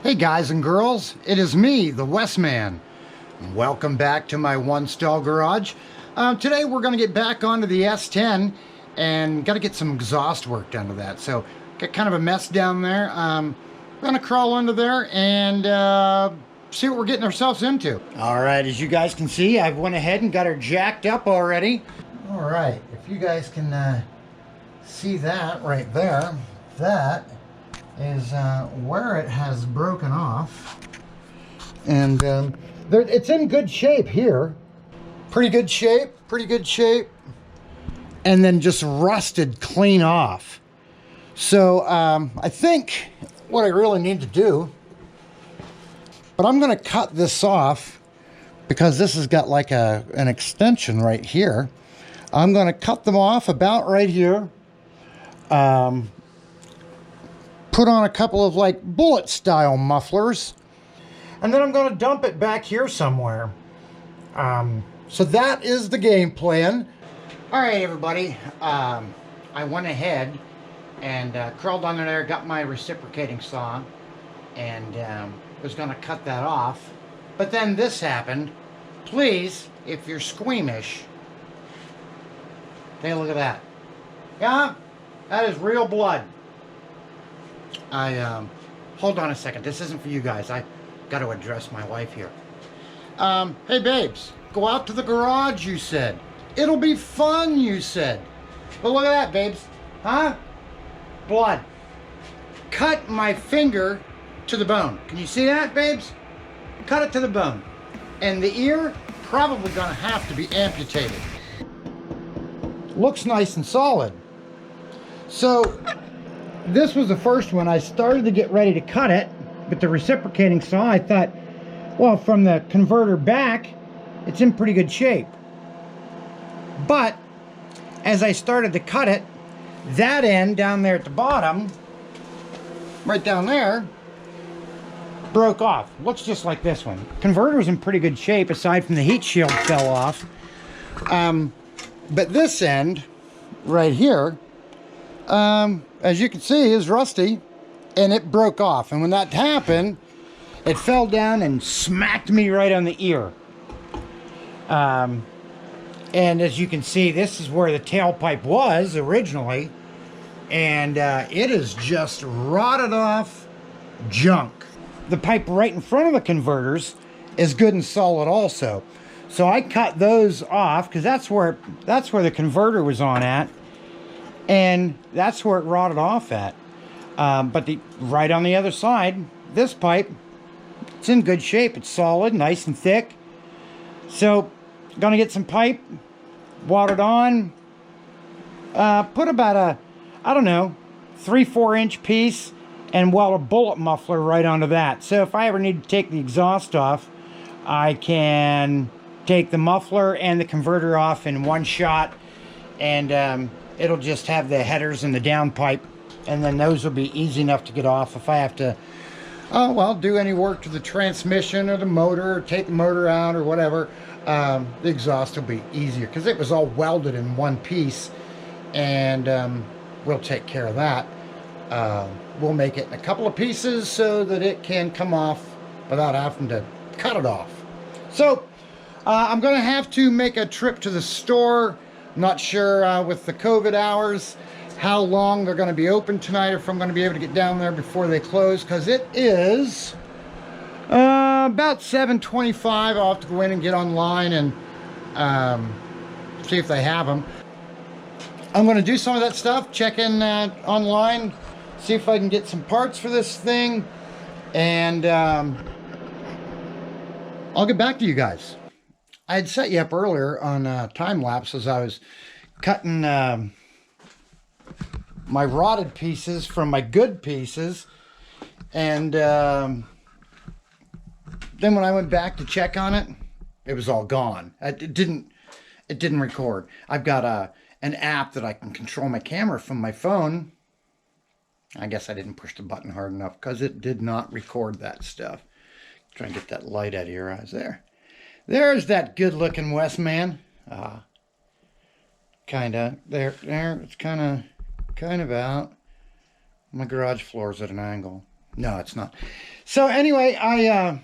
Hey guys and girls, it is me, the Westman. Welcome back to my one-stall garage. Today we're going to get back onto the S10 and got to get some exhaust work done to that. So got kind of a mess down there. I'm going to crawl under there and see what we're getting ourselves into. All right, as you guys can see, I've went ahead and got her jacked up already. All right, if you guys can see that right there, that is where it has broken off, and it's in good shape here, pretty good shape, and then just rusted clean off. So I think what I really need to do, but I'm going to cut this off because this has got like an extension right here. I'm going to cut them off about right here. Put on a couple of like bullet style mufflers, and then I'm going to dump it back here somewhere. So that is the game plan. All right, everybody, I went ahead and crawled under there, got my reciprocating saw, and was going to cut that off, but then this happened. Please, if you're squeamish, take a look at that. Yeah, that is real blood. Hold on a second. This isn't for you guys. I got to address my wife here. Hey babes, go out to the garage, you said. It'll be fun, you said. But look at that, babes. Huh? Blood. Cut my finger to the bone. Can you see that, babes? Cut it to the bone. And the ear, probably gonna have to be amputated. Looks nice and solid. So, this was the first one. I started to get ready to cut it, but the reciprocating saw, I thought, well, from the converter back, it's in pretty good shape. But as I started to cut it, that end down there at the bottom, right down there, broke off. Looks just like this one. Converter's in pretty good shape, aside from the heat shield fell off. But this end, right here, as you can see, is rusty, and it broke off. And when that happened, it fell down and smacked me right on the ear. And as you can see, this is where the tailpipe was originally, and it is just rotted off junk. The pipe right in front of the converters is good and solid also. So I cut those off because that's where the converter was on at. And that's where it rotted off at. But right on the other side, this pipe, it's in good shape. It's solid, nice and thick. So, gonna get some pipe, watered on, put about a, I don't know, 3-4 inch piece, and weld a bullet muffler right onto that. So if I ever need to take the exhaust off, I can take the muffler and the converter off in one shot, and it'll just have the headers and the downpipe, and then those will be easy enough to get off. If I have to, do any work to the transmission or the motor, or take the motor out or whatever, the exhaust will be easier because it was all welded in one piece, and we'll take care of that. We'll make it in a couple of pieces so that it can come off without having to cut it off. So I'm going to have to make a trip to the store. Not sure with the COVID hours how long they're going to be open tonight, or if I'm going to be able to get down there before they close, because it is about 7:25. I'll have to go in and get online and see if they have them. I'm going to do some of that stuff, check in online, see if I can get some parts for this thing, and I'll get back to you guys. I had set you up earlier on time lapse as I was cutting my rotted pieces from my good pieces, and then when I went back to check on it, it was all gone. It didn't record. I've got an app that I can control my camera from my phone. I guess I didn't push the button hard enough because it did not record that stuff. Try and get that light out of your eyes there. There's that good-looking Westman. Kinda. There. It's kind of out. My garage floor's at an angle. No, it's not. So anyway, I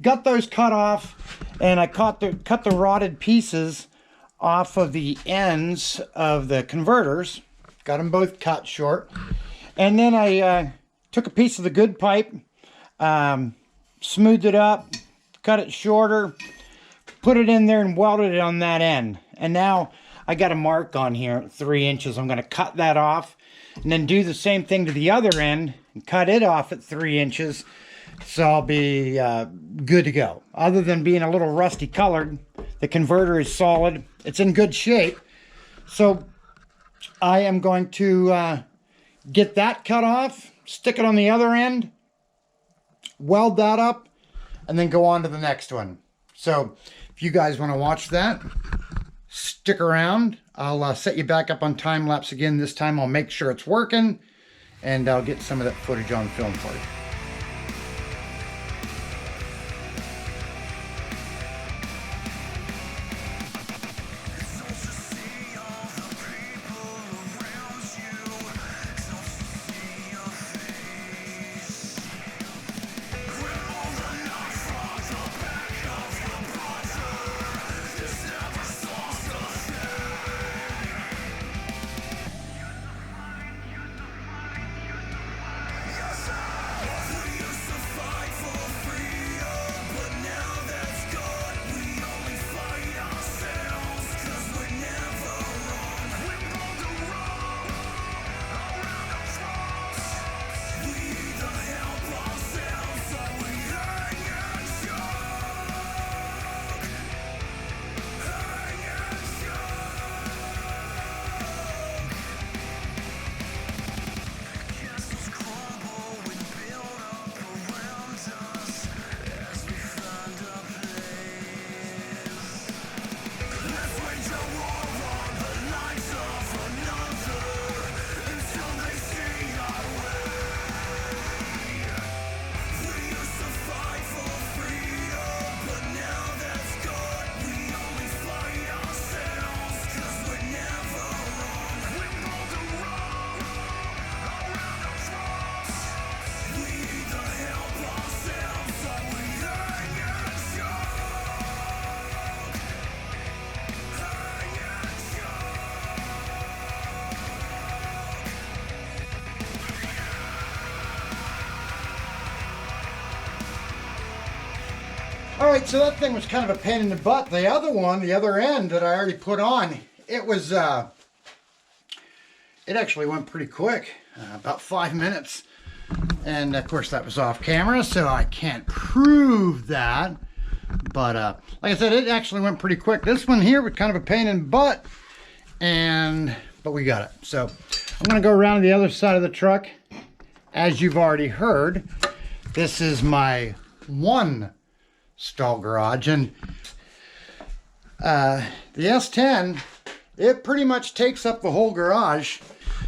got those cut off, and I cut the rotted pieces off of the ends of the converters. Got them both cut short. And then I took a piece of the good pipe, smoothed it up, cut it shorter, put it in there and welded it on that end. And now I got a mark on here, 3 inches. I'm going to cut that off and then do the same thing to the other end and cut it off at 3 inches. So I'll be good to go. Other than being a little rusty colored, the converter is solid. It's in good shape. So I am going to get that cut off, stick it on the other end, weld that up, and then go on to the next one. So if you guys want to watch that, stick around. I'll set you back up on time lapse again. This time I'll make sure it's working, and I'll get some of that footage on film for you. Alright, so that thing was kind of a pain in the butt. The other one, the other end that I already put on, it was, it actually went pretty quick, about 5 minutes. And of course that was off camera, so I can't prove that. But like I said, it actually went pretty quick. This one here was kind of a pain in the butt, but we got it. So I'm going to go around to the other side of the truck. As you've already heard, this is my one stall garage, and the S10, it pretty much takes up the whole garage.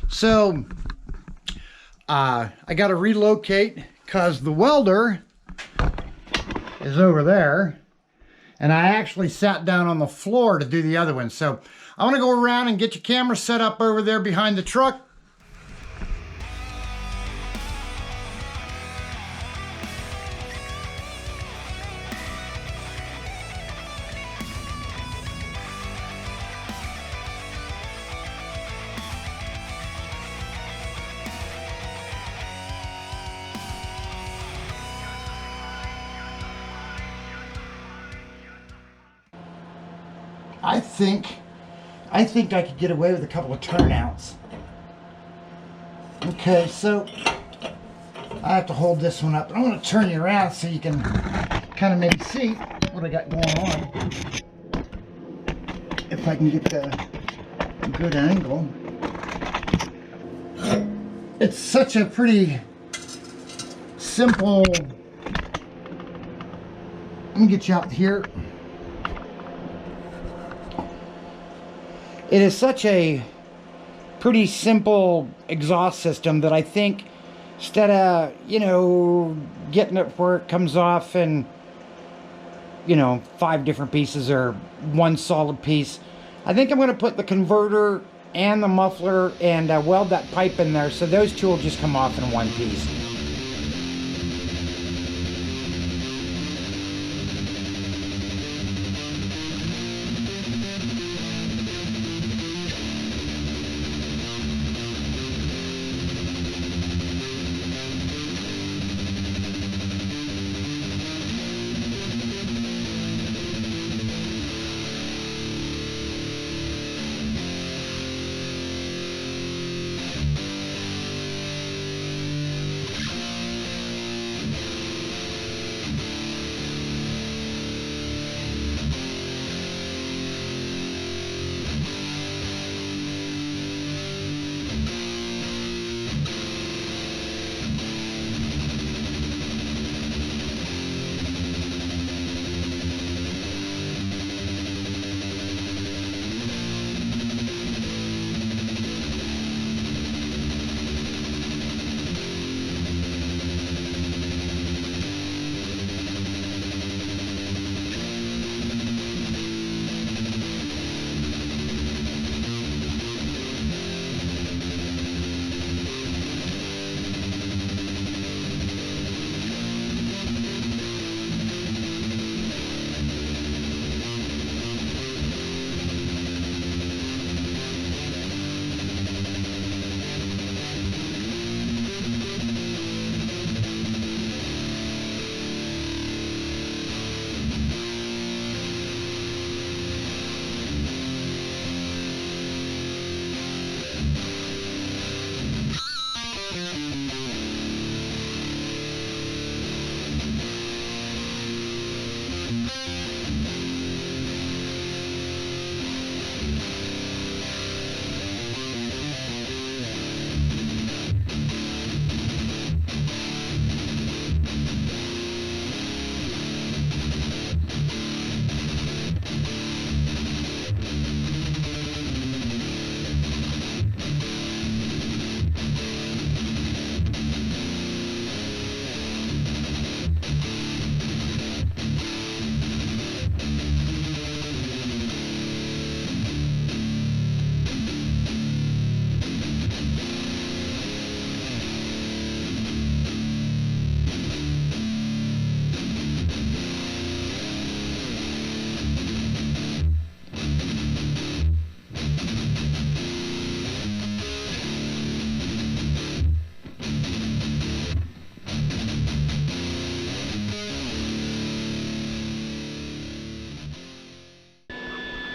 So I got to relocate because the welder is over there, and I actually sat down on the floor to do the other one. So I want to go around and get your camera set up over there behind the truck. I think I could get away with a couple of turnouts. Okay, so I have to hold this one up. I'm going to turn you around so you can kind of maybe see what I got going on. If I can get the good angle. It's such a pretty simple. Let me get you out here. It is such a pretty simple exhaust system that I think instead of, you know, getting it where it comes off in, you know, 5 different pieces or one solid piece, I think I'm going to put the converter and the muffler and weld that pipe in there, so those two will just come off in one piece.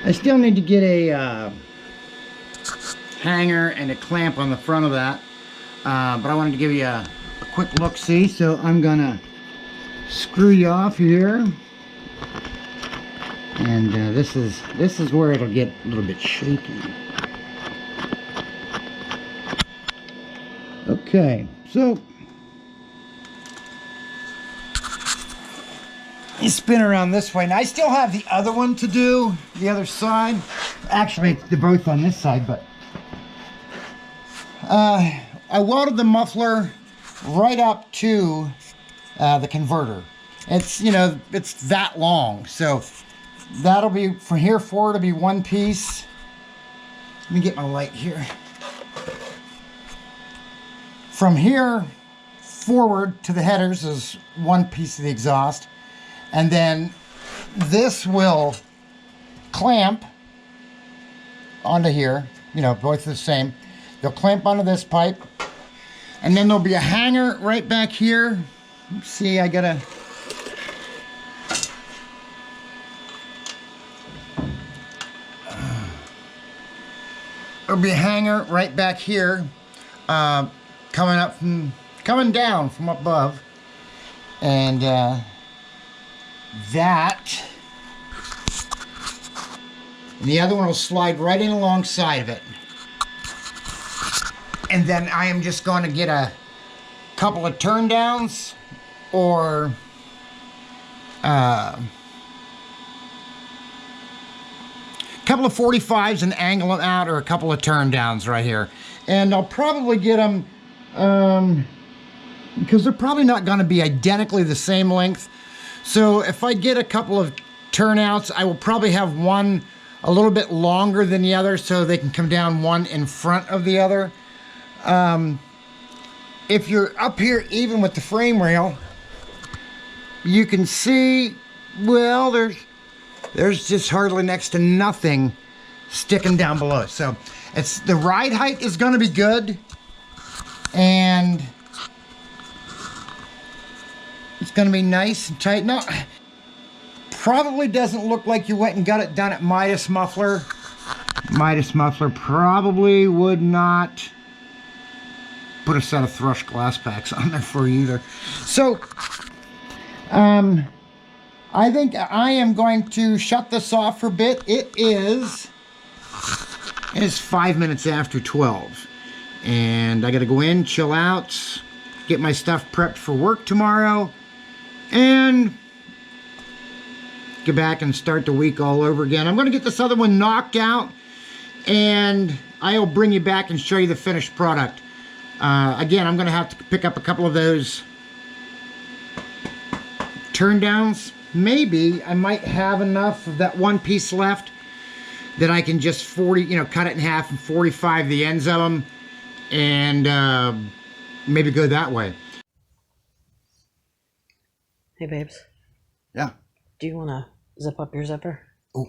I still need to get a hanger and a clamp on the front of that, but I wanted to give you a quick look-see, so I'm gonna screw you off here, and this is where it'll get a little bit shaky. Okay, so you spin around this way. Now I still have the other one to do, the other side. Actually, they're both on this side, but I welded the muffler right up to the converter. It's, you know, it's that long, so that'll be from here forward to be one piece. Let me get my light here. From here forward to the headers is one piece of the exhaust, and then this will clamp onto here, you know, both the same. They'll clamp onto this pipe, and then there'll be a hanger right back here. See, I gotta there'll be a hanger right back here, coming down from above, and that, and the other one will slide right in alongside of it. And then I am just going to get a couple of turn downs, or a couple of 45s and angle them out, or a couple of turn downs right here. And I'll probably get them, because they're probably not going to be identically the same length. So if I get a couple of turnouts, I will probably have one a little bit longer than the other, so they can come down one in front of the other. If you're up here even with the frame rail, you can see, well, there's just hardly next to nothing sticking down below. So it's, the ride height is going to be good, and it's going to be nice and tight. Now, probably doesn't look like you went and got it done at Midas Muffler. Midas Muffler probably would not put a set of thrush glass packs on there for you either. So, I think I am going to shut this off for a bit. It is 5 minutes after 12. And I got to go in, chill out, get my stuff prepped for work tomorrow, and get back and start the week all over again. I'm going to get this other one knocked out, and I'll bring you back and show you the finished product. Again, I'm going to have to pick up a couple of those turn downs. Maybe I might have enough of that one piece left that I can just cut it in half and 45 the ends of them, and maybe go that way. Hey, babes. Yeah. Do you want to zip up your zipper? Oh.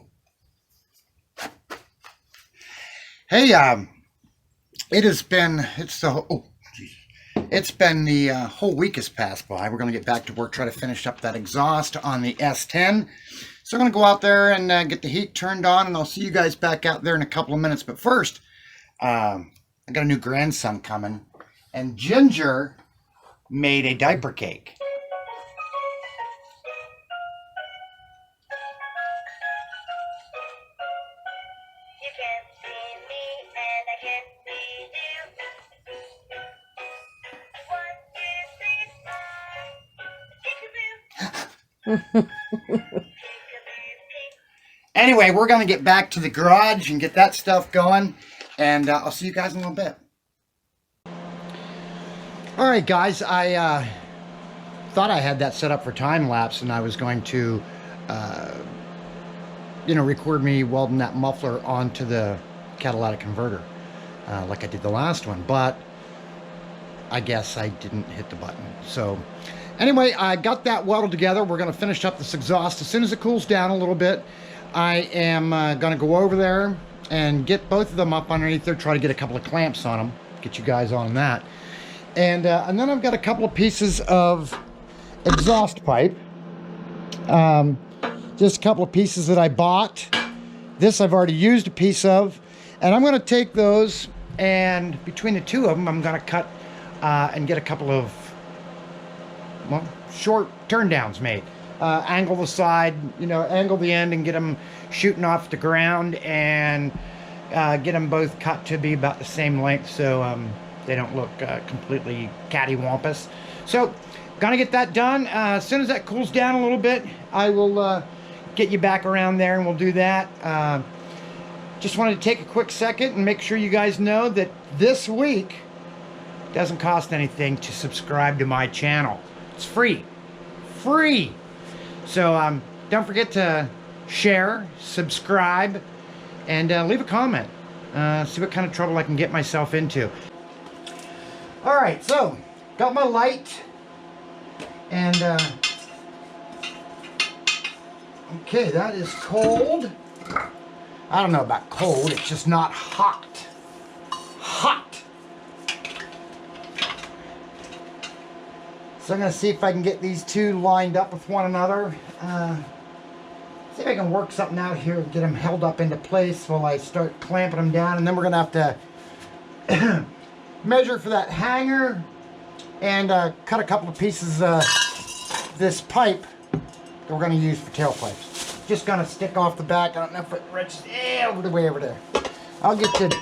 Hey, it's been the whole week has passed by. We're going to get back to work, try to finish up that exhaust on the S10. So I'm going to go out there and get the heat turned on, and I'll see you guys back out there in a couple of minutes. But first, I got a new grandson coming, and Ginger made a diaper cake. You can't see me and I can't see you. 1, 2, 3, 4. Peekaboo. Anyway, we're going to get back to the garage and get that stuff going, and I'll see you guys in a little bit. All right, guys, I thought I had that set up for time lapse, and I was going to record me welding that muffler onto the catalytic converter like I did the last one, but I guess I didn't hit the button. So anyway, I got that welded together. We're going to finish up this exhaust as soon as it cools down a little bit. I am going to go over there and get both of them up underneath there, try to get a couple of clamps on them, get you guys on that. And then I've got a couple of pieces of exhaust pipe. Just a couple of pieces that I bought This I've already used a piece of, and I'm going to take those, and between the two of them, I'm going to cut and get a couple of, well, short turn downs made. Angle the side, you know, angle the end and get them shooting off the ground, and get them both cut to be about the same length, so they don't look completely cattywampus. So, gonna get that done. As soon as that cools down a little bit, I will get you back around there and we'll do that. Just wanted to take a quick second and make sure you guys know that this week doesn't cost anything to subscribe to my channel. It's free. Free! So don't forget to share, subscribe, and leave a comment. See what kind of trouble I can get myself into. Alright, so got my light, and okay, that is cold. I don't know about cold, it's just not hot. Hot! So I'm going to see if I can get these two lined up with one another. See if I can work something out here and get them held up into place while I start clamping them down. And then we're going to have to measure for that hanger and cut a couple of pieces of this pipe that we're going to use for tailpipes. Just going to stick off the back. I don't know if it reaches over the way over there. I'll get the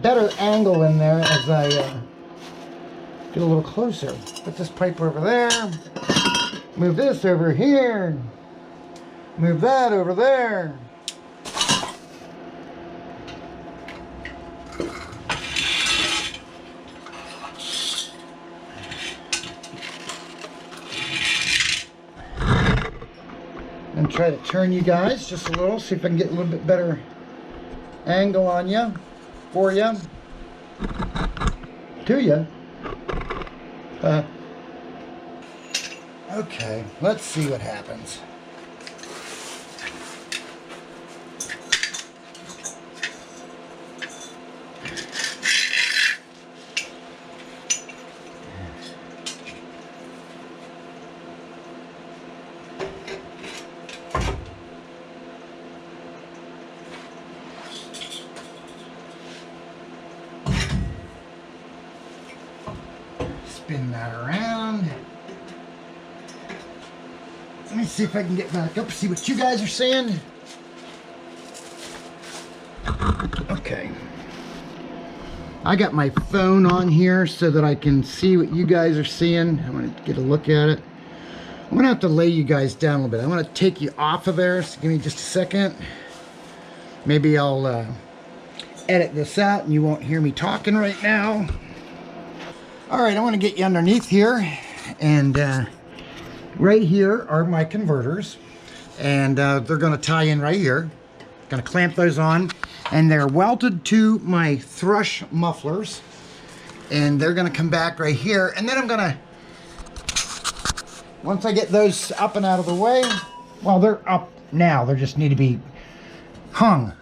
better angle in there as I get a little closer. Put this pipe over there. Move this over here. Move that over there. And try to turn you guys just a little, see if I can get a little bit better angle on you, for you, to you. Okay, let's see what happens. Spin that around. Let me see if I can get back up, see what you guys are saying. Okay. I got my phone on here so that I can see what you guys are seeing. I'm going to get a look at it. I'm going to have to lay you guys down a little bit. I'm going to take you off of there, so give me just a second. Maybe I'll edit this out and you won't hear me talking right now. Alright, I want to get you underneath here, and right here are my converters, and they're going to tie in right here. Going to clamp those on, and they're welded to my thrush mufflers, and they're going to come back right here, and then I'm going to, once I get those up and out of the way, well, they're up now, they just need to be hung,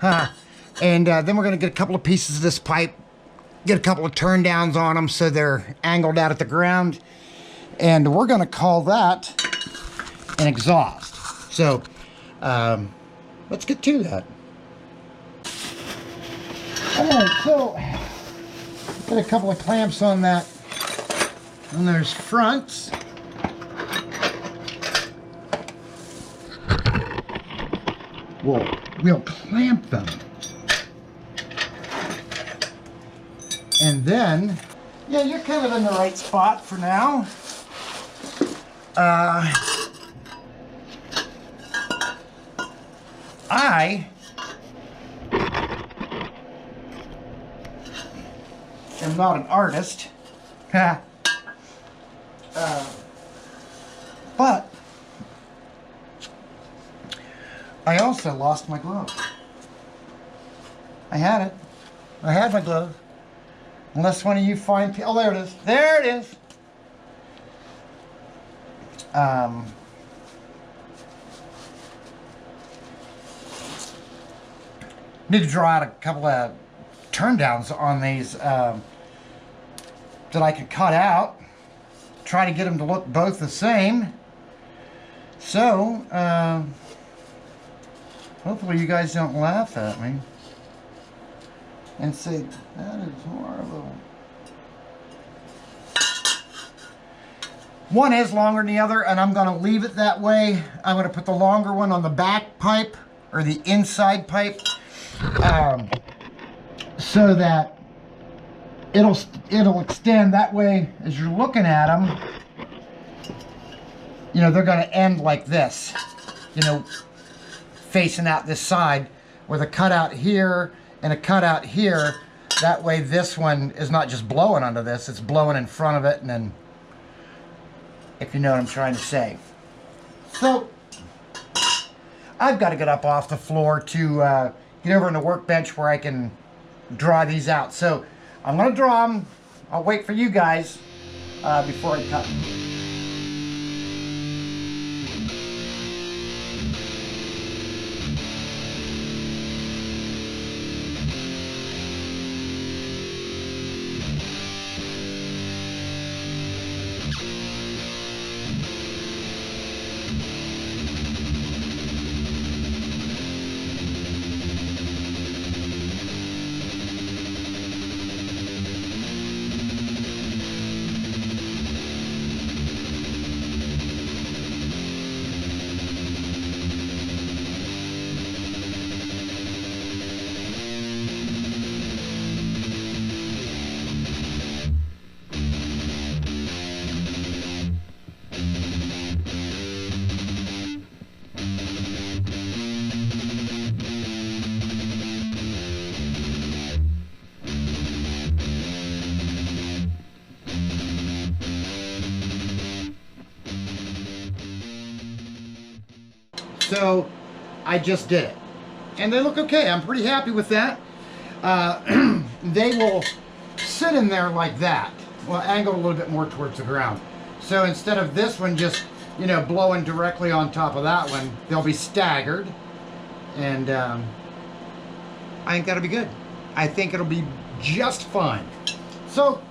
and then we're going to get a couple of pieces of this pipe, get a couple of turn downs on them so they're angled out at the ground, and we're going to call that an exhaust. So let's get to that. Alright, so got a couple of clamps on that, on those fronts. We'll clamp them. And then, yeah, you're kind of in the right spot for now. I am not an artist, but I also lost my glove. I had it. I had my glove. Unless one of you find... Oh, there it is. There it is. Need to draw out a couple of turn downs on these that I can cut out. Try to get them to look both the same. So, Hopefully you guys don't laugh at me and say, that is horrible. One is longer than the other, and I'm going to leave it that way. I'm going to put the longer one on the back pipe, or the inside pipe, so that it'll extend. That way, as you're looking at them, you know, they're going to end like this, you know, facing out this side, with a cutout here and a cutout here. That way this one is not just blowing onto this, it's blowing in front of it, and then, if you know what I'm trying to say. So, I've got to get up off the floor to get over on the workbench where I can draw these out. So, I'm going to draw them. I'll wait for you guys before I cut them. So I just did it, and they look okay. I'm pretty happy with that. They will sit in there like that, well, angled a little bit more towards the ground. So instead of this one just, you know, blowing directly on top of that one, they'll be staggered, and I think that'll be good. I think it'll be just fine. So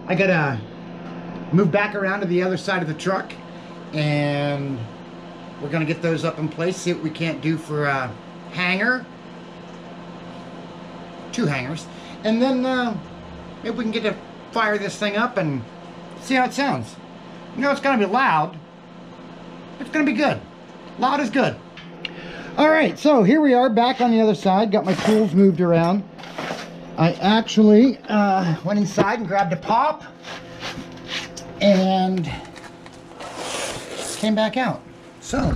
I gotta move back around to the other side of the truck, and we're gonna get those up in place, see what we can't do for a hanger, 2 hangers, and then maybe we can get to fire this thing up and see how it sounds. You know, it's gonna be loud. It's gonna be good. Loud is good. All right, so here we are back on the other side. Got my tools moved around. I actually went inside and grabbed a pop and came back out. So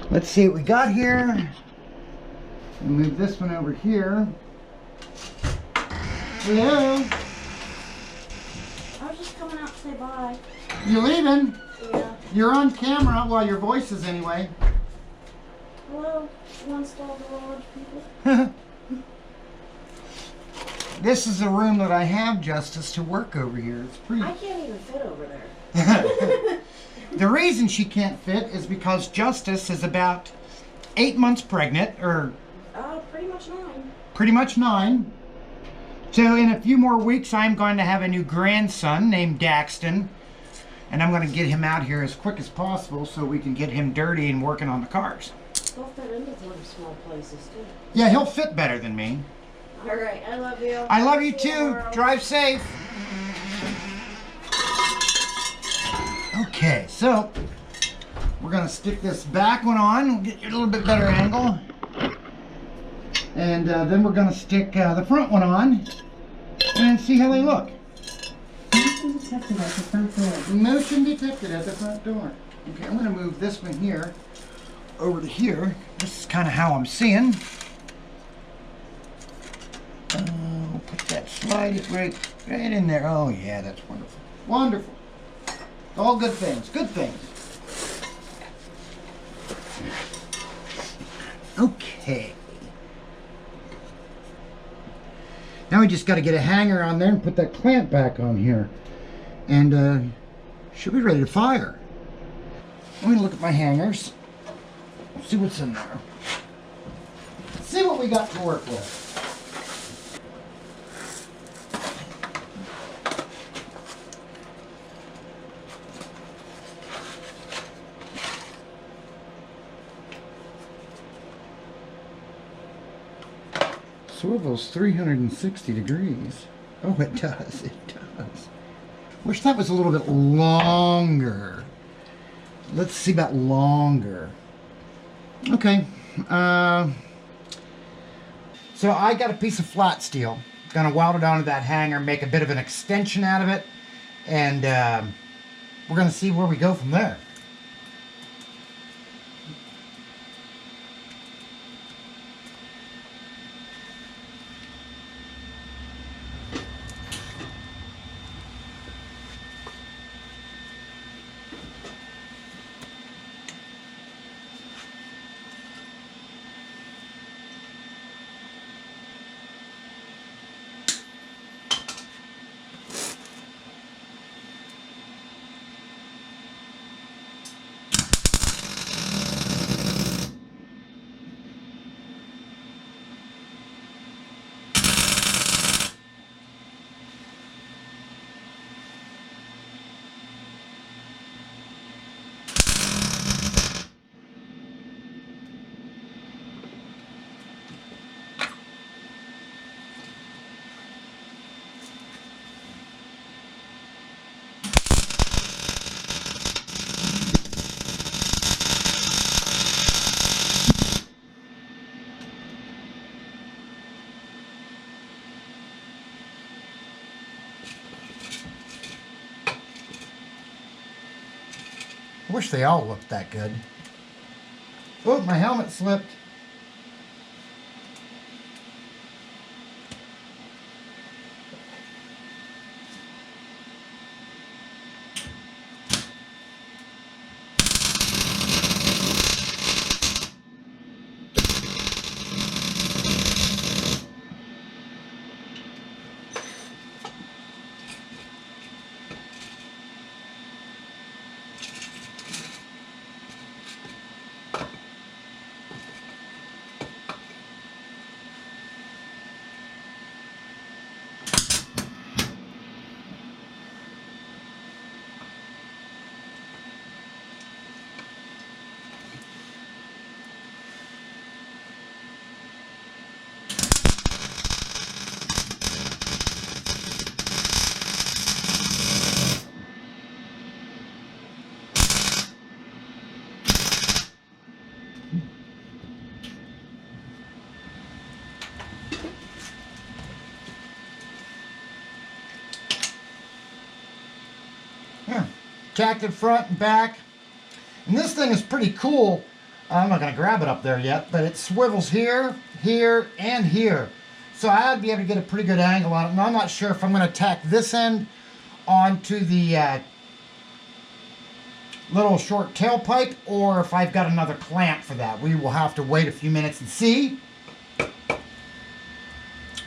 let's see what we got here. Move this one over here. Hello. I was just coming out to say bye. You leaving? Yeah. You're on camera. Well, your voice is anyway. Hello. You installed a large people? This is the room that I have Justice to work over here. It's pretty. I can't even fit over there. The reason she can't fit is because Justice is about 8 months pregnant, or Pretty much 9. pretty much 9. So in a few more weeks, I'm going to have a new grandson named Daxton, and I'm going to get him out here as quick as possible so we can get him dirty and working on the cars. They'll fit into them small places too. Yeah, he'll fit better than me. All right, I love you. I love you too. Drive safe. Okay, so we're going to stick this back one on, get you a little bit better angle. And then we're going to stick the front one on and see how they look. Motion detected at the front door. Motion detected at the front door. Okay, I'm going to move this one here over to here. This is kind of how I'm seeing. We'll put that, slide it right in there. Oh yeah, that's wonderful. Wonderful. All good things. Good things. Okay. Now we just got to get a hanger on there and put that clamp back on here. And should be ready to fire. I'm going to look at my hangers. See what's in there. See what we got to work with. Swivels 360 degrees. Oh, it does. It does. Wish that was a little bit longer. Let's see about longer. Okay. So I got a piece of flat steel. Gonna weld it onto that hanger, make a bit of an extension out of it, and we're gonna see where we go from there. I wish they all looked that good. Oh, my helmet slipped. Yeah, tacked it front and back. And this thing is pretty cool. I'm not going to grab it up there yet, but it swivels here, here, and here. So I'd be able to get a pretty good angle on it. And I'm not sure if I'm going to tack this end onto the little short tailpipe or if I've got another clamp for that. We will have to wait a few minutes and see.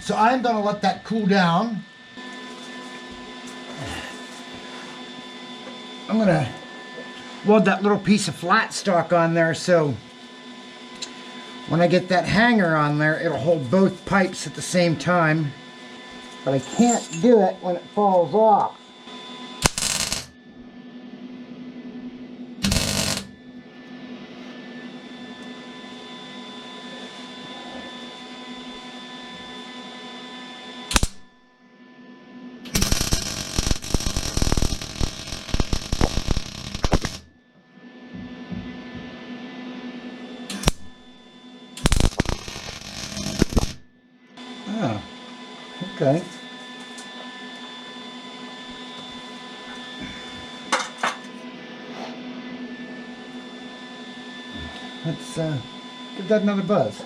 So I'm going to let that cool down. I'm going to weld that little piece of flat stock on there so when I get that hanger on there, it'll hold both pipes at the same time. But I can't do it when it falls off. Oh, okay. Let's give that another buzz.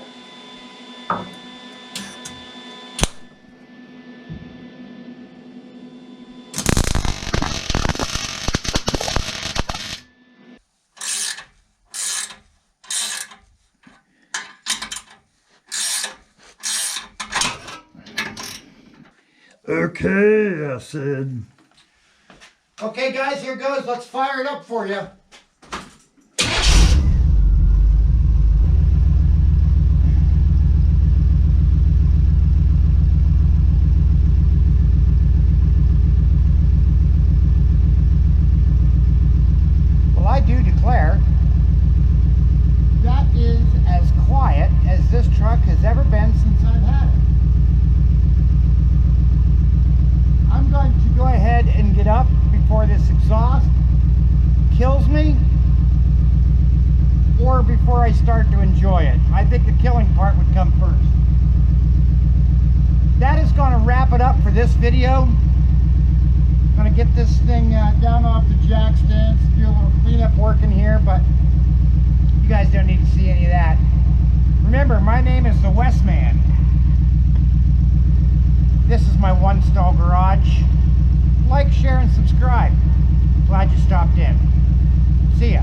Okay, I said. Okay, guys, here goes. Let's fire it up for you. Well, I do declare that is as quiet as this truck has ever been since I've had it. me or before I start to enjoy it. I think the killing part would come first. That is going to wrap it up for this video. I'm going to get this thing down off the jack stands, do a little cleanup work in here, but you guys don't need to see any of that. Remember, my name is the Westman. This is my one stall garage. Like, share, and subscribe. Glad you stopped in. See ya.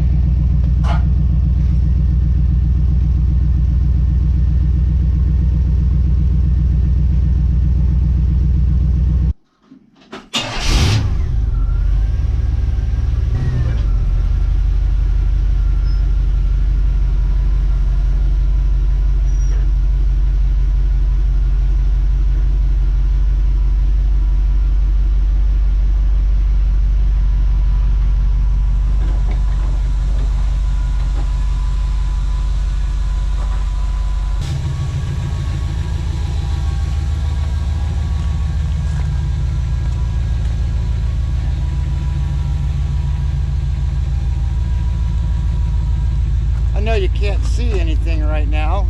I know you can't see anything right now,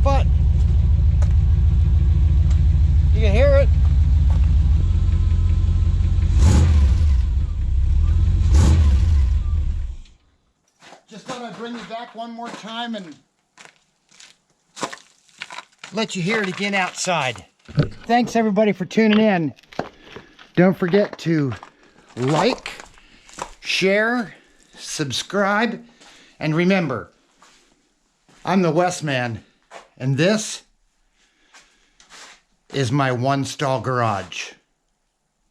but you can hear it. Just thought I'd bring you back one more time and let you hear it again outside. Thanks everybody for tuning in. Don't forget to like, share, subscribe, and remember, I'm the Westman, and this is my one stall garage.